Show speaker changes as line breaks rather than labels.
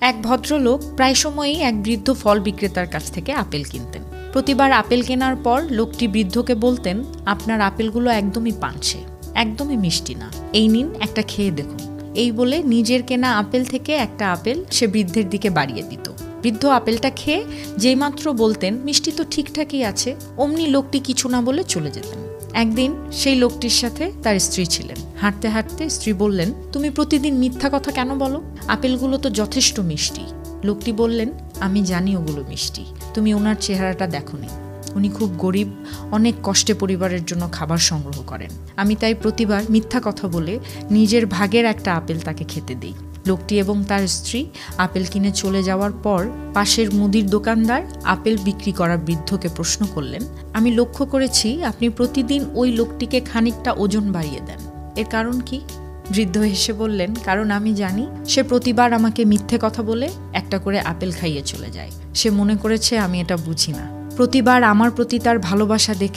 এক ভদ্রলোক প্রায় সময়ই এক বৃদ্ধ ফল বিক্রেতার কাছ থেকে আপেল কিনতেন। প্রতিবার আপেল কেনার পর লোকটি বৃদ্ধকে বলতেন, আপনার আপেলগুলো একদমই পানছে, একদমই মিষ্টি না, এই নিন একটা খেয়ে দেখুন। এই বলে নিজের কেনা আপেল থেকে একটা আপেল সে বৃদ্ধের দিকে বাড়িয়ে দিত। বৃদ্ধ আপেলটা খেয়ে যেইমাত্র বলতেন মিষ্টি তো ঠিকঠাকই আছে, অমনি লোকটি কিছু না বলে চলে যেতেন। একদিন সেই লোকটির সাথে তার স্ত্রী ছিলেন। হাঁটতে হাঁটতে স্ত্রী বললেন, তুমি প্রতিদিন মিথ্যা কথা কেন বলো? আপেলগুলো তো যথেষ্ট মিষ্টি। লোকটি বললেন, আমি জানি ওগুলো মিষ্টি, তুমি ওনার চেহারাটা দেখোনি। উনি খুব গরিব, অনেক কষ্টে পরিবারের জন্য খাবার সংগ্রহ করেন। আমি তাই প্রতিবার মিথ্যা কথা বলে নিজের ভাগের একটা আপেল তাকে খেতে দিই। লোকটি এবং তার স্ত্রী আপেল কিনে চলে যাওয়ার পর পাশের মুদির দোকানদার আপেল বিক্রি করা বৃদ্ধকে প্রশ্ন করলেন, আমি লক্ষ্য করেছি আপনি প্রতিদিন ওই লোকটিকে খানিকটা ওজন বাড়িয়ে দেন, এর কারণ কি? বৃদ্ধ হেসে বললেন, কারণ আমি জানি সে প্রতিবার আমাকে মিথ্যে কথা বলে একটা করে আপেল খাইয়ে চলে যায়। সে মনে করেছে আমি এটা বুঝি না। প্রতিবার আমার প্রতি তার ভালোবাসা দেখে